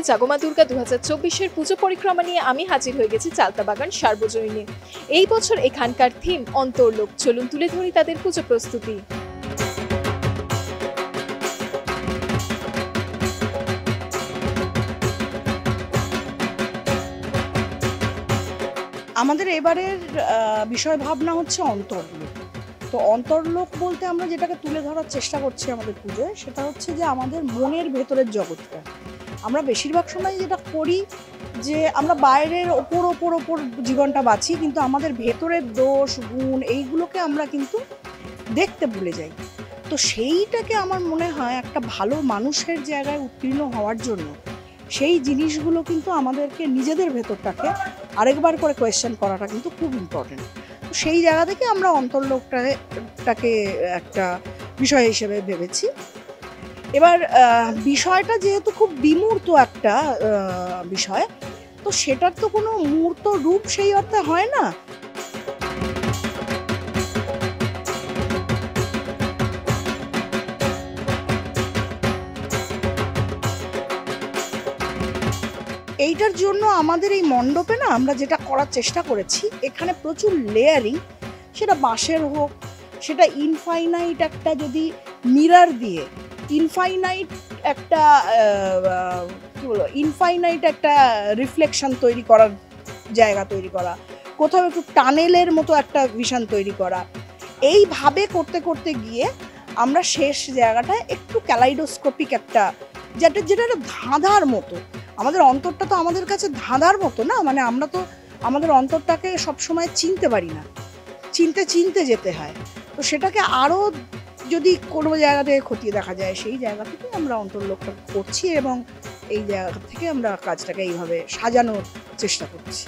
জাগমা দুর্গা 2024-এর পুজো পরিক্রমা নিয়ে আমি হাজির হয়ে গেছি চালতাবাগান সার্বজনীনে। এই বছর এখানকার থিম অন্তর্লোক। চলুন তুলে ধরি তাদের পুজো প্রস্তুতি। আমাদের এবারের বিষয় ভাবনা হচ্ছে অন্তর্লোক। তো অন্তর্লোক বলতে আমরা যেটাকে তুলে ধরার চেষ্টা করছি আমাদের পুজোয়, সেটা হচ্ছে যে আমাদের মনের ভেতরের জগৎটা। আমরা বেশিরভাগ সময় যেটা করি যে আমরা বাইরের ওপর জীবনটা বাঁচি, কিন্তু আমাদের ভেতরের দোষ গুণ এইগুলোকে আমরা কিন্তু দেখতে ভুলে যাই। তো সেইটাকে আমার মনে হয় একটা ভালো মানুষের জায়গায় উত্তীর্ণ হওয়ার জন্য সেই জিনিসগুলো কিন্তু আমাদেরকে নিজেদের ভেতরটাকে আরেকবার করে কোয়েশ্চেন করাটা কিন্তু খুব ইম্পর্টেন্ট। তো সেই জায়গা থেকে আমরা অন্তর্লোকটাকে একটা বিষয় হিসেবে ভেবেছি। এবার বিষয়টা যেহেতু খুব বিমূর্ত একটা বিষয়, তো সেটার তো কোনো মূর্ত রূপ সেই অর্থে হয় না। এইটার জন্য আমাদের এই মণ্ডপে না আমরা যেটা করার চেষ্টা করেছি, এখানে প্রচুর লেয়ারিং, সেটা বাঁশের হোক, সেটা ইনফাইনাইট একটা যদি মিরর দিয়ে ইনফাইনাইট একটা রিফ্লেকশন তৈরি করার জায়গা তৈরি করা, কোথাও একটু টানেলের মতো একটা ভিশন তৈরি করা, এইভাবে করতে করতে গিয়ে আমরা শেষ জায়গাটায় একটু ক্যালাইডোস্কোপিক একটা যেটা একটা ধাঁধার মতো। আমাদের অন্তরটা তো আমাদের কাছে ধাঁধার মতো না, মানে আমরা তো আমাদের অন্তরটাকে সবসময় চিনতে পারি না, চিনতে যেতে হয়। তো সেটাকে আরও যদি কোনো জায়গা থেকে খতিয়ে দেখা যায়, সেই জায়গা থেকে আমরা অন্তর্লোকটা করছি এবং এই জায়গা থেকে আমরা কাজটাকে এইভাবে সাজানোর চেষ্টা করছি।